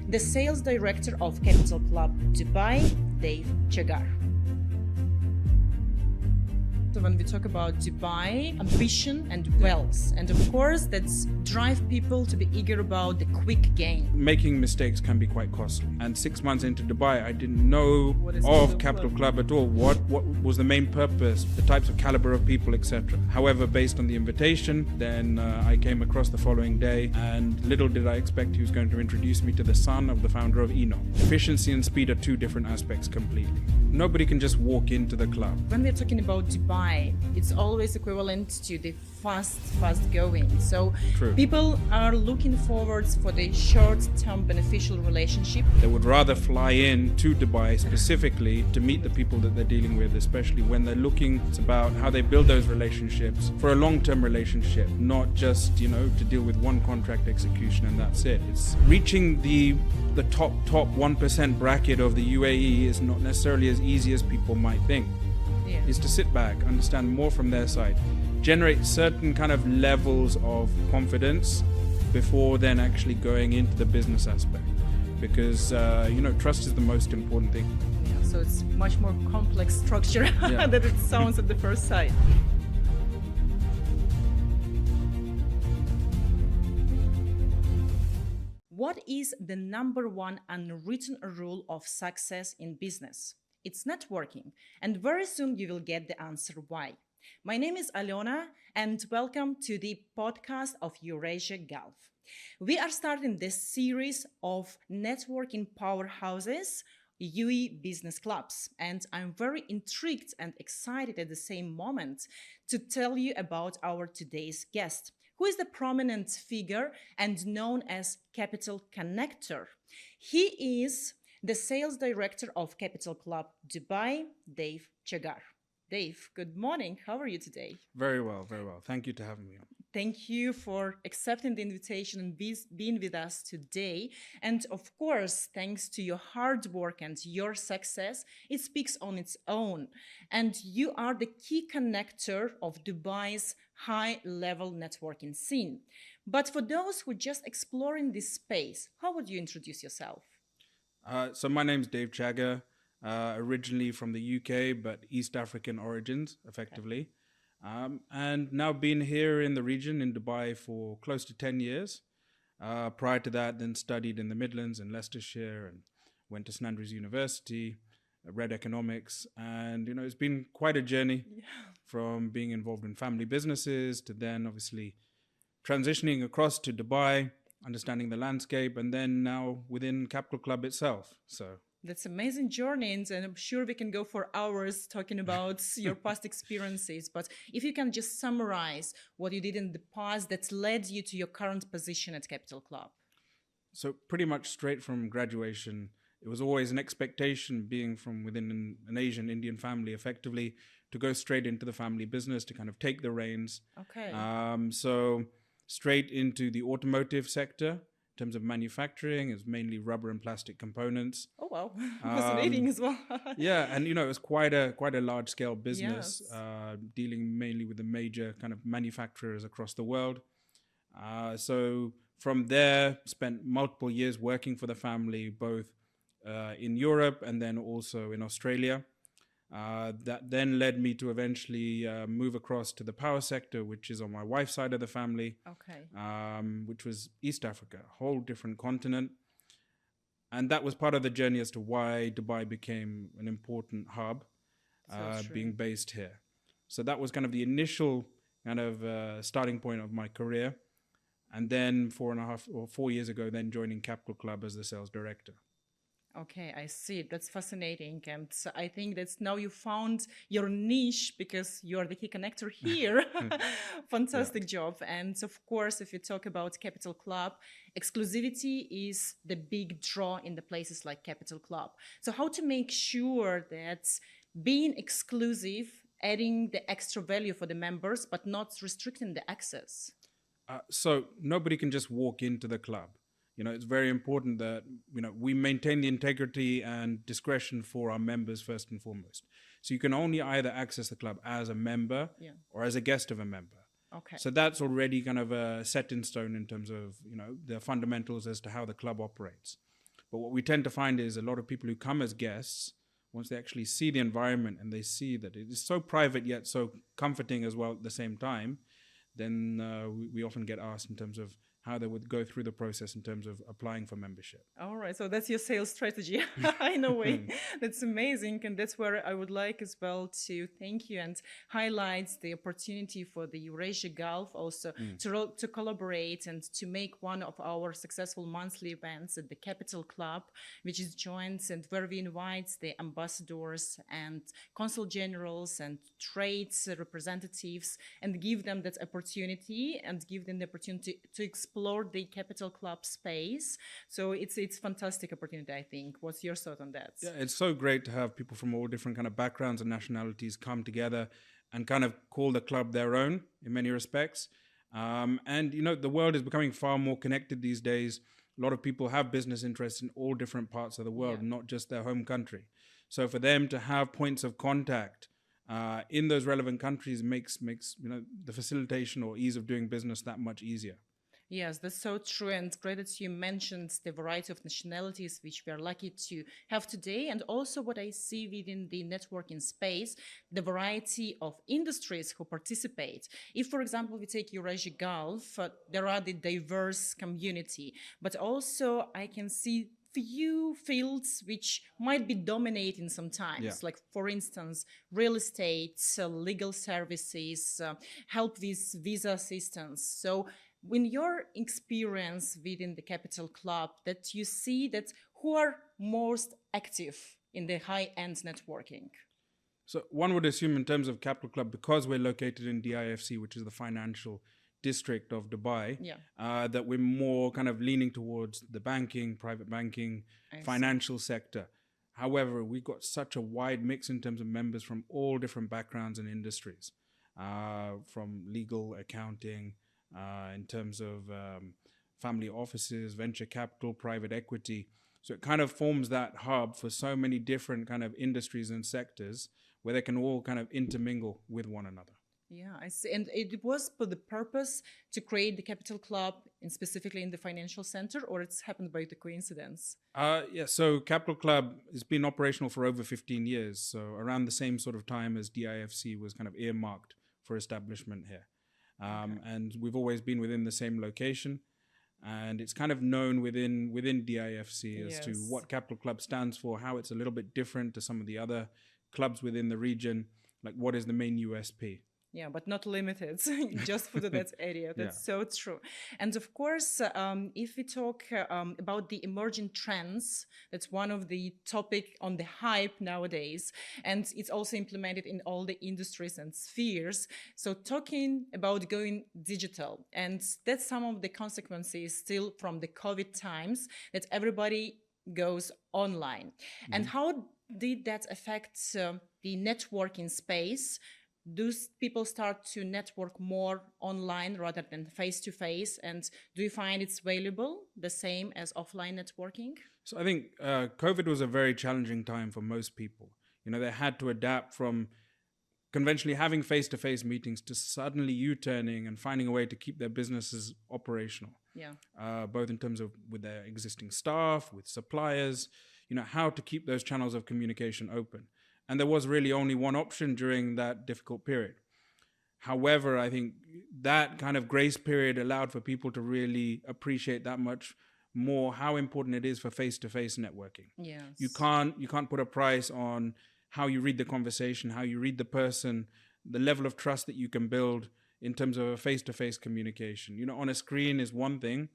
the sales director of Capital Club Dubai, Дейв Чагар. So when we talk about Dubai, ambition and wealth, and of course that's drive people to be eager about the quick gain. Making mistakes can be quite costly. And 6 months into Dubai, I didn't know of Capital Club at all. What was the main purpose, the types of caliber of people, etc. However, based on the invitation, then I came across the following day, and little did I expect he was going to introduce me to the son of the founder of Eno. Efficiency and speed are two different aspects completely. Nobody can just walk into the club. When we're talking about Dubai, it's always equivalent to the fast going. So True. People are looking forward for the short-term beneficial relationship. They would rather fly in to Dubai specifically to meet the people that they're dealing with, especially when they're looking. It's about how they build those relationships for a long-term relationship, not just, to deal with one contract execution and that's it. It's reaching the top 1% bracket of the UAE is not necessarily as easy as people might think. Yeah. Is to sit back, understand more from their side, generate certain kind of levels of confidence before then actually going into the business aspect, because trust is the most important thing. Yeah, so it's much more complex structure than it sounds at the first sight. What is the number one unwritten rule of success in business? It's networking, and very soon you will get the answer why. My name is Alona, and welcome to the podcast of EurAsia Gulf. We are starting this series of networking powerhouses, UAE business clubs, and I'm very intrigued and excited at the same moment to tell you about our today's guest, who is the prominent figure and known as Capital Connector. He is the sales director of Capital Club Dubai, Дейва Чагар. Dave, good morning. How are you today? Very well, very well. Thank you to having me on. Thank you for accepting the invitation and being with us today. And of course, thanks to your hard work and your success, it speaks on its own. And you are the key connector of Dubai's high-level networking scene. But for those who are just exploring this space, how would you introduce yourself? So my name's Дейв Чаггар, originally from the UK, but East African origins, effectively. Okay. And now been here in the region in Dubai for close to 10 years. Prior to that, then studied in the Midlands in Leicestershire and went to St Andrews University, read economics. And, it's been quite a journey from being involved in family businesses to then obviously transitioning across to Dubai, understanding the landscape, and then now within Capital Club itself. So that's an amazing journey, and I'm sure we can go for hours talking about your past experiences. But if you can just summarize what you did in the past that led you to your current position at Capital Club. So pretty much straight from graduation, it was always an expectation, being from within an Asian Indian family, effectively, to go straight into the family business, to kind of take the reins. Okay. So straight into the automotive sector in terms of manufacturing. Is mainly rubber and plastic components. Oh wow, fascinating as well. Yeah, and it was quite a large scale business, Yes. dealing mainly with the major kind of manufacturers across the world. So from there, spent multiple years working for the family, both in Europe and then also in Australia. That then led me to eventually move across to the power sector, which is on my wife's side of the family. Okay. Which was East Africa, a whole different continent. And that was part of the journey as to why Dubai became an important hub, being based here. So that was kind of the initial kind of starting point of my career. And then 4 years ago, then joining Capital Club as the sales director. Okay, I see. That's fascinating. And I think that's now you found your niche because you're the key connector here. Fantastic job. And of course, if you talk about Capital Club, exclusivity is the big draw in the places like Capital Club. So how to make sure that being exclusive, adding the extra value for the members, but not restricting the access? So nobody can just walk into the club. It's very important that, we maintain the integrity and discretion for our members first and foremost. So you can only either access the club as a member or as a guest of a member. Okay. So that's already kind of set in stone in terms of, the fundamentals as to how the club operates. But what we tend to find is a lot of people who come as guests, once they actually see the environment and they see that it is so private yet so comforting as well at the same time, then we often get asked in terms of how they would go through the process in terms of applying for membership. All right, so that's your sales strategy in a way. That's amazing, and that's where I would like as well to thank you and highlight the opportunity for the EurAsia Gulf also to collaborate and to make one of our successful monthly events at the Capital Club, which is joined and where we invite the ambassadors and consul generals and trades representatives and give them that opportunity and give them the opportunity to explore the Capital Club space. So it's fantastic opportunity, I think. What's your thought on that? Yeah, it's so great to have people from all different kind of backgrounds and nationalities come together and kind of call the club their own in many respects. And, you know, the world is becoming far more connected these days. A lot of people have business interests in all different parts of the world, not just their home country. So for them to have points of contact in those relevant countries makes you know, the facilitation or ease of doing business that much easier. Yes, that's so true, and great that you mentioned the variety of nationalities which we are lucky to have today, and also what I see within the networking space, the variety of industries who participate. If, for example, we take EurAsia Gulf, there are the diverse community, but also I can see few fields which might be dominating sometimes, like for instance, real estate, legal services, help with visa assistance. So in your experience within the Capital Club, that you see that who are most active in the high-end networking? So one would assume in terms of Capital Club, because we're located in DIFC, which is the financial district of Dubai, that we're more kind of leaning towards the banking, private banking, financial sector. However, we've got such a wide mix in terms of members from all different backgrounds and industries, from legal, accounting, in terms of family offices, venture capital, private equity. So it kind of forms that hub for so many different kind of industries and sectors where they can all kind of intermingle with one another. Yeah, I see. And it was for the purpose to create the Capital Club, and specifically in the financial center, or it's happened by the coincidence? So Capital Club has been operational for over 15 years. So around the same sort of time as DIFC was kind of earmarked for establishment here. And we've always been within the same location, and it's kind of known within DIFC as to what Capital Club stands for, how it's a little bit different to some of the other clubs within the region, like what is the main USP. Yeah, but not limited just for that area. That's so true. And of course, if we talk about the emerging trends, that's one of the topic on the hype nowadays, and it's also implemented in all the industries and spheres. So talking about going digital, and that's some of the consequences still from the COVID times, that everybody goes online. And how did that affect the networking space? Do people start to network more online rather than face-to-face? And do you find it's valuable, the same as offline networking? So I think COVID was a very challenging time for most people. You know, they had to adapt from conventionally having face-to-face meetings to suddenly U-turning and finding a way to keep their businesses operational. Both in terms of with their existing staff, with suppliers, you know, how to keep those channels of communication open. And there was really only one option during that difficult period. However, I think that kind of grace period allowed for people to really appreciate that much more how important it is for face-to-face networking. Yes. You can't put a price on how you read the conversation, how you read the person, the level of trust that you can build in terms of a face-to-face communication. You know, on a screen is one thing,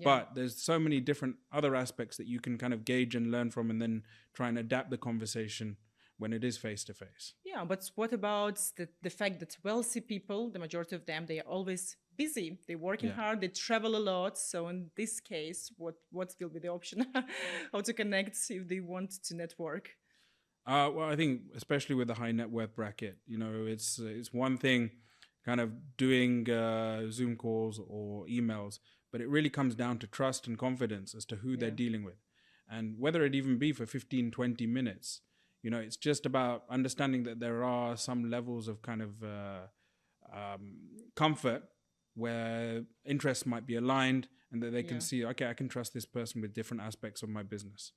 but there's so many different other aspects that you can kind of gauge and learn from, and then try and adapt the conversation when it is face-to-face. Yeah, but what about the fact that wealthy people, the majority of them, they are always busy. They're working hard, they travel a lot. So in this case, what will be the option? How to connect if they want to network? Well, I think especially with the high net worth bracket, you know, it's one thing kind of doing Zoom calls or emails, but it really comes down to trust and confidence as to who they're dealing with. And whether it even be for 15, 20 minutes, you know, it's just about understanding that there are some levels of kind of comfort where interests might be aligned and that they can see, okay, I can trust this person with different aspects of my business.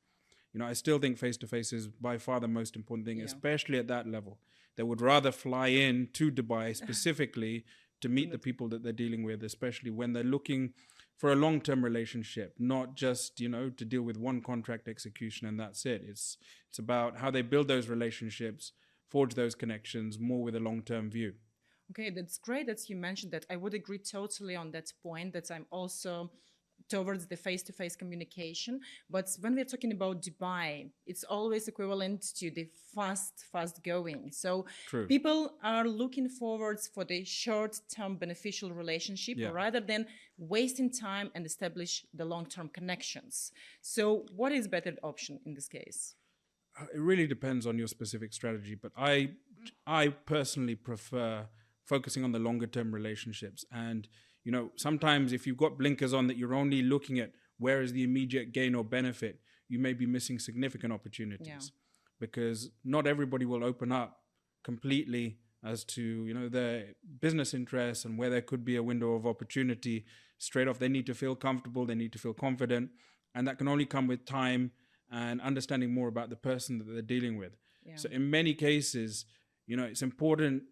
You know, I still think face-to-face is by far the most important thing, especially at that level. They would rather fly in to Dubai specifically to meet the people that they're dealing with, especially when they're looking for a long-term relationship, not just, you know, to deal with one contract execution and that's it. It's about how they build those relationships, forge those connections more with a long-term view. Okay, that's great that you mentioned that. I would agree totally on that point, that I'm also towards the face-to-face communication. But when we're talking about Dubai, it's always equivalent to the fast going. So True. People are looking forward for the short-term beneficial relationship rather than wasting time and establish the long-term connections. So what is better option in this case? It really depends on your specific strategy, but I personally prefer focusing on the longer term relationships. And, you know, sometimes if you've got blinkers on that you're only looking at where is the immediate gain or benefit, you may be missing significant opportunities because not everybody will open up completely as to, you know, their business interests and where there could be a window of opportunity straight off. They need to feel comfortable. They need to feel confident. And that can only come with time and understanding more about the person that they're dealing with. So in many cases, you know, it's important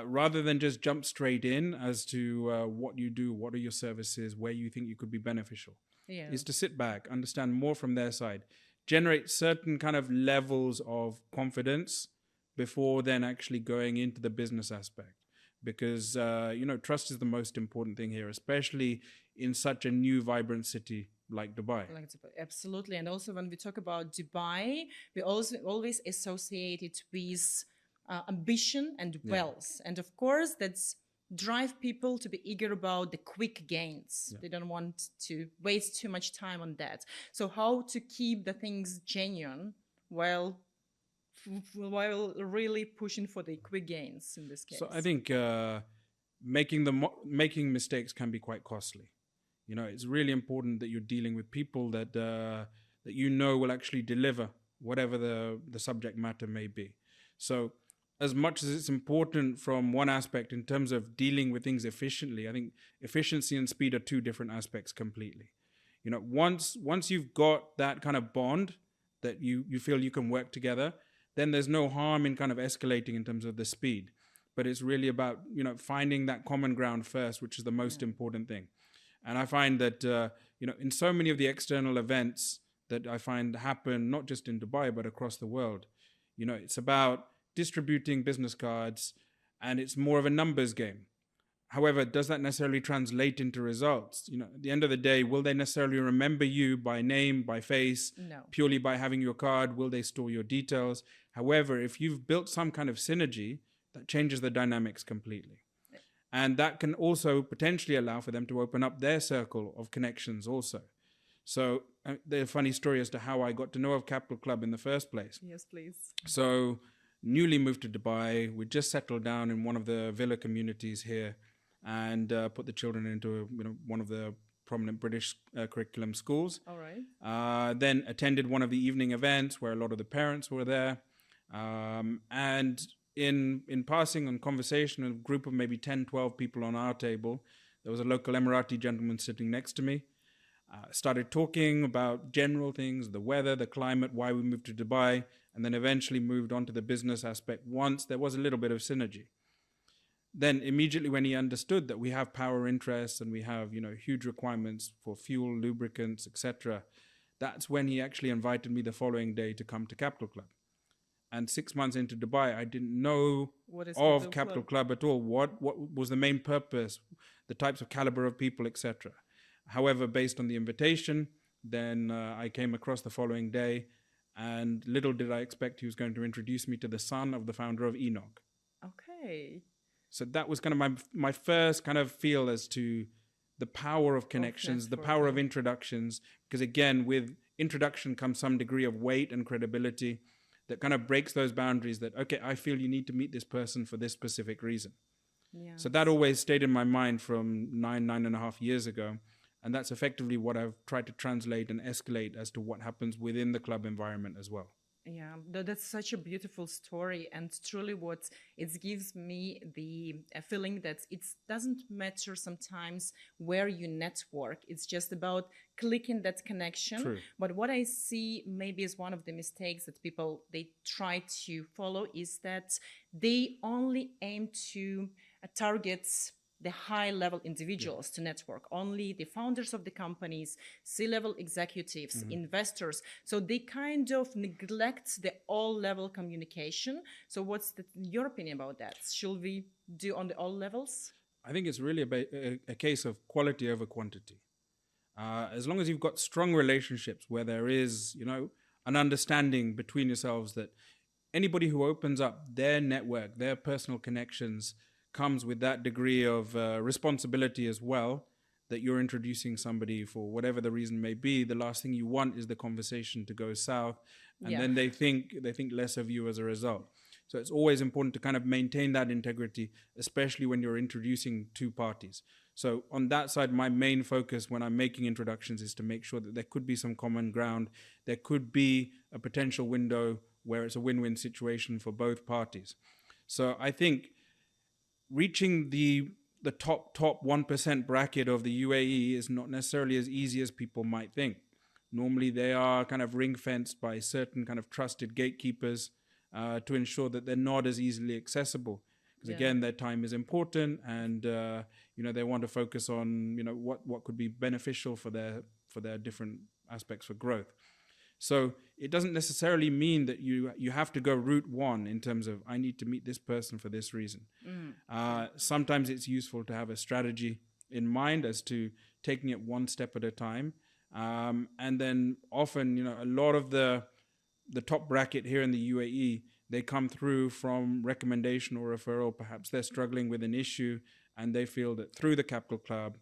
rather than just jump straight in as to what you do, what are your services, where you think you could be beneficial, is to sit back, understand more from their side, generate certain kind of levels of confidence before then actually going into the business aspect. Because, you know, trust is the most important thing here, especially in such a new, vibrant city like Dubai. Absolutely. And also when we talk about Dubai, we also always associate it with ambition and wealth. And of course, that's drive people to be eager about the quick gains. They don't want to waste too much time on that. So how to keep the things genuine while really pushing for the quick gains in this case? So I think making mistakes can be quite costly. You know, it's really important that you're dealing with people that that you know will actually deliver whatever the subject matter may be. So as much as it's important from one aspect in terms of dealing with things efficiently, I think efficiency and speed are two different aspects completely. You know, once you've got that kind of bond that you feel you can work together, then there's no harm in kind of escalating in terms of the speed. But it's really about, you know, finding that common ground first, which is the most important thing. And I find that, you know, in so many of the external events that I find happen, not just in Dubai, but across the world, you know, it's about distributing business cards and it's more of a numbers game. However, does that necessarily translate into results? You know, at the end of the day, will they necessarily remember you by name, by face, purely by having your card? Will they store your details? However, if you've built some kind of synergy, that changes the dynamics completely. And that can also potentially allow for them to open up their circle of connections also. So there's a funny story as to how I got to know of Capital Club in the first place. Yes, please. So newly moved to Dubai, we just settled down in one of the villa communities here and put the children into one of the prominent British curriculum schools. All right. Then attended one of the evening events where a lot of the parents were there. And in passing on conversation, a group of maybe 10, 12 people on our table, there was a local Emirati gentleman sitting next to me. Started talking about general things, the weather, the climate, why we moved to Dubai, and then eventually moved on to the business aspect once there was a little bit of synergy. Then immediately when he understood that we have power interests and we have, you know, huge requirements for fuel, lubricants, etc., that's when he actually invited me the following day to come to Capital Club. And 6 months into Dubai, I didn't know of Capital Club at all. What was the main purpose, the types of caliber of people, etc. However, based on the invitation, then I came across the following day, and little did I expect he was going to introduce me to the son of the founder of Enoch. Okay. So that was kind of my first kind of feel as to the power of connections, the power of introductions, because again, with introduction comes some degree of weight and credibility that kind of breaks those boundaries that, okay, I feel you need to meet this person for this specific reason. Yes. So that always stayed in my mind from 9.5 years ago. And that's effectively what I've tried to translate and escalate as to what happens within the club environment as well. Yeah, that's such a beautiful story, and truly, what it gives me the feeling that it doesn't matter sometimes where you network. It's just about clicking that connection. True. But what I see maybe is one of the mistakes that people they try to follow is that they only aim to target the high level individuals to network, only the founders of the companies, C-level executives, investors. So they kind of neglect the all level communication. So what's your opinion about that? Should we do on the all levels? I think it's really a case of quality over quantity. As long as you've got strong relationships where there is, an understanding between yourselves that anybody who opens up their network, their personal connections, comes with that degree of responsibility as well, that you're introducing somebody for whatever the reason may be. The last thing you want is the conversation to go south, and then they think less of you as a result. So it's always important to kind of maintain that integrity, especially when you're introducing two parties. So on that side, my main focus when I'm making introductions is to make sure that there could be some common ground. There could be a potential window where it's a win-win situation for both parties. So I think reaching the top 1% bracket of the UAE is not necessarily as easy as people might think. Normally they are kind of ring-fenced by certain kind of trusted gatekeepers to ensure that they're not as easily accessible. Because again, their time is important, and they want to focus on what could be beneficial for their different aspects for growth. So it doesn't necessarily mean that you have to go route one in terms of I need to meet this person for this reason. Sometimes it's useful to have a strategy in mind as to taking it one step at a time. And then often, a lot of the top bracket here in the UAE, they come through from recommendation or referral. Perhaps they're struggling with an issue and they feel that through the Capital Club,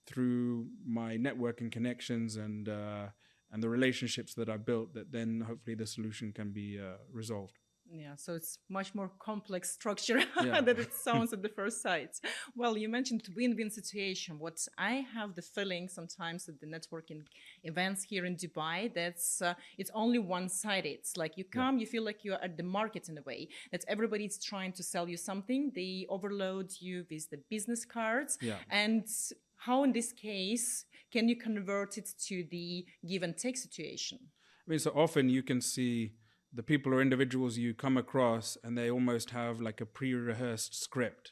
through my networking connections and the relationships that I built, that then hopefully the solution can be resolved. Yeah, so it's much more complex structure than it sounds at the first sight. Well, you mentioned win-win situation. What I have the feeling sometimes at the networking events here in Dubai, that's it's only one-sided. It's like you come, you feel like you're at the market in a way, that everybody's trying to sell you something. They overload you with the business cards. And how in this case can you convert it to the give and take situation? I mean, so often you can see the people or individuals you come across and they almost have like a pre-rehearsed script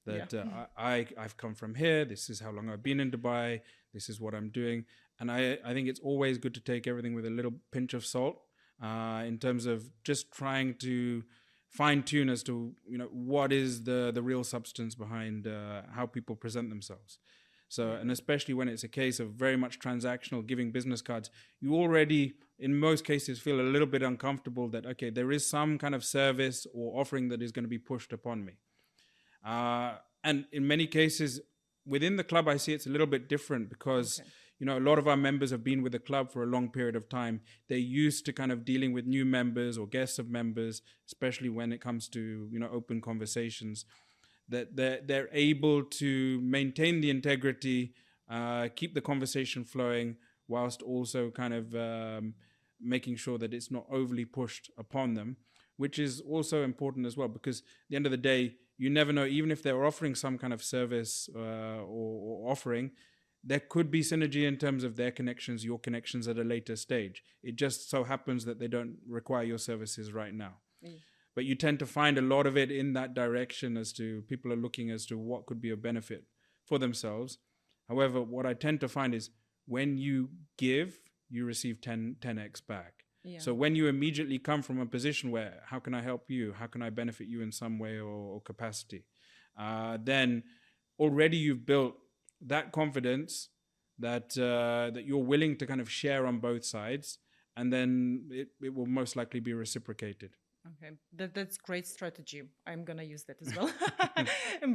that I've come from here, this is how long I've been in Dubai, this is what I'm doing. And I think it's always good to take everything with a little pinch of salt in terms of just trying to fine-tune as to what is the real substance behind how people present themselves. So, and especially when it's a case of very much transactional, giving business cards, you already, in most cases, feel a little bit uncomfortable that, okay, there is some kind of service or offering that is going to be pushed upon me. And in many cases, within the club, I see it's a little bit different because, a lot of our members have been with the club for a long period of time. They're used to kind of dealing with new members or guests of members, especially when it comes to, open conversations, that they're able to maintain the integrity, keep the conversation flowing, whilst also kind of making sure that it's not overly pushed upon them, which is also important as well, because at the end of the day, you never know, even if they're offering some kind of service or offering, there could be synergy in terms of their connections, your connections at a later stage. It just so happens that they don't require your services right now. But you tend to find a lot of it in that direction as to people are looking as to what could be a benefit for themselves. However, what I tend to find is when you give, you receive 10x back. So when you immediately come from a position where, how can I help you? How can I benefit you in some way or capacity? Then already you've built that confidence that you're willing to kind of share on both sides, and then it will most likely be reciprocated. Okay, that's great strategy. I'm gonna use that as well.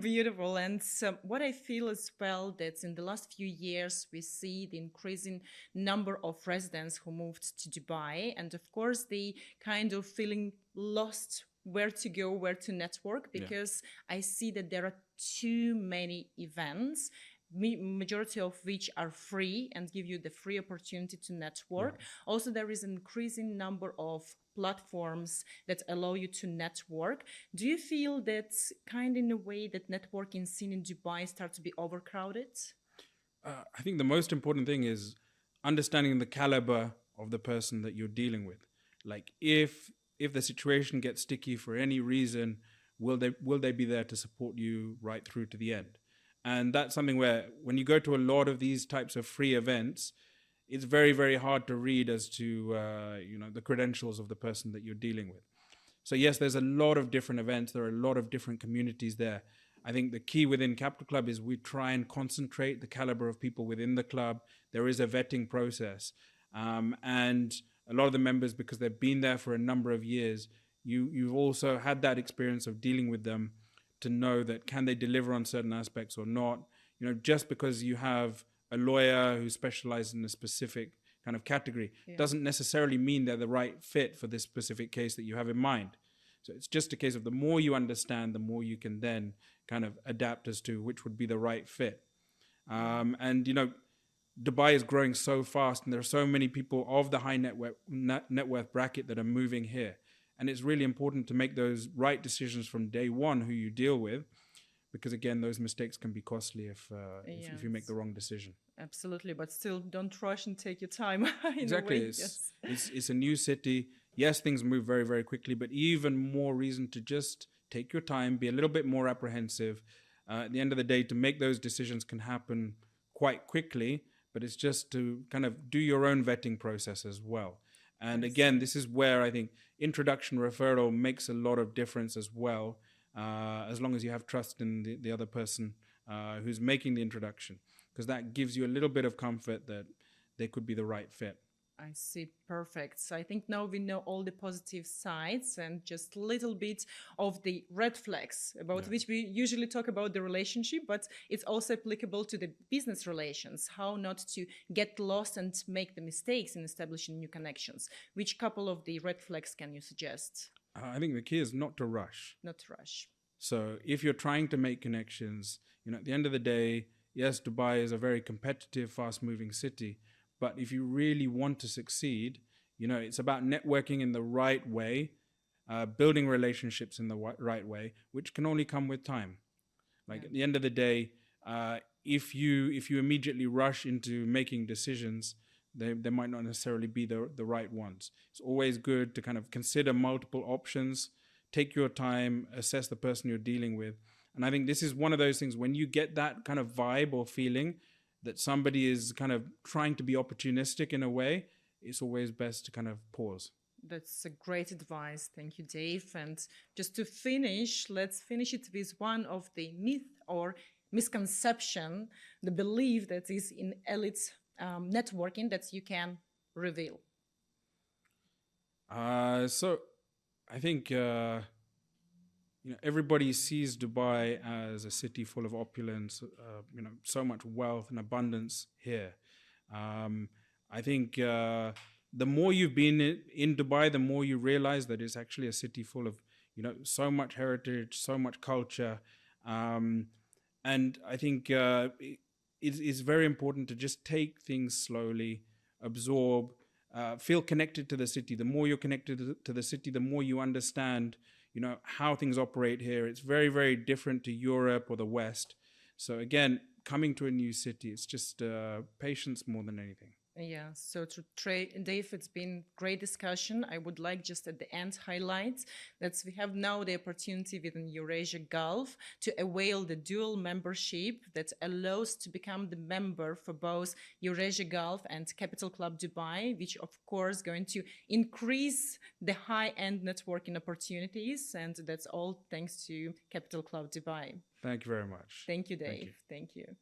Beautiful. And what I feel as well, that in the last few years we see the increasing number of residents who moved to Dubai, and of course they kind of feeling lost where to go, where to network, because I see that there are too many events, majority of which are free and give you the free opportunity to network. Also, there is an increasing number of platforms that allow you to network. Do you feel that kind in a way that networking scene in Dubai starts to be overcrowded? I think the most important thing is understanding the caliber of the person that you're dealing with. Like if the situation gets sticky for any reason, will they be there to support you right through to the end? And that's something where when you go to a lot of these types of free events, it's very, very hard to read as to the credentials of the person that you're dealing with. So yes, there's a lot of different events. There are a lot of different communities there. I think the key within Capital Club is we try and concentrate the caliber of people within the club. There is a vetting process. And a lot of the members, because they've been there for a number of years, you've also had that experience of dealing with them to know that can they deliver on certain aspects or not. Just because you have a lawyer who specializes in a specific kind of category doesn't necessarily mean they're the right fit for this specific case that you have in mind. So it's just a case of the more you understand, the more you can then kind of adapt as to which would be the right fit. Dubai is growing so fast, and there are so many people of the high net worth bracket that are moving here. And it's really important to make those right decisions from day one who you deal with, because again, those mistakes can be costly if you make the wrong decision. Absolutely, but still don't rush and take your time. Exactly. It's a new city. Yes, things move very, very quickly, but even more reason to just take your time, be a little bit more apprehensive. At the end of the day, to make those decisions can happen quite quickly, but it's just to kind of do your own vetting process as well. And again, this is where I think introduction referral makes a lot of difference as well, as long as you have trust in the other person who's making the introduction, because that gives you a little bit of comfort that they could be the right fit. I see. Perfect. So I think now we know all the positive sides and just a little bit of the red flags about which we usually talk about the relationship, but it's also applicable to the business relations, how not to get lost and make the mistakes in establishing new connections. Which couple of the red flags can you suggest? I think the key is not to rush. Not to rush. So if you're trying to make connections, at the end of the day, yes, Dubai is a very competitive, fast-moving city. But if you really want to succeed, it's about networking in the right way, building relationships in the right way, which can only come with time. At the end of the day, if you immediately rush into making decisions, they might not necessarily be the right ones. It's always good to kind of consider multiple options, take your time, assess the person you're dealing with. And I think this is one of those things, when you get that kind of vibe or feeling that somebody is kind of trying to be opportunistic in a way, it's always best to kind of pause. That's a great advice. Thank you, Dave. And just to finish, let's finish it with one of the myth or misconception, the belief that is in elite networking that you can reveal. So I think everybody sees Dubai as a city full of opulence, so much wealth and abundance here. I think the more you've been in Dubai, the more you realize that it's actually a city full of, so much heritage, so much culture. And I think it's very important to just take things slowly, absorb, feel connected to the city. The more you're connected to the city, the more you understand how things operate here. It's very, very different to Europe or the West. So again, coming to a new city, it's just patience more than anything. Yeah, so to Dave, it's been great discussion. I would like just at the end highlight that we have now the opportunity within EurAsia Gulf to avail the dual membership that allows to become the member for both EurAsia Gulf and Capital Club Dubai, which of course going to increase the high-end networking opportunities. And that's all thanks to Capital Club Dubai. Thank you very much. Thank you, Dave. Thank you.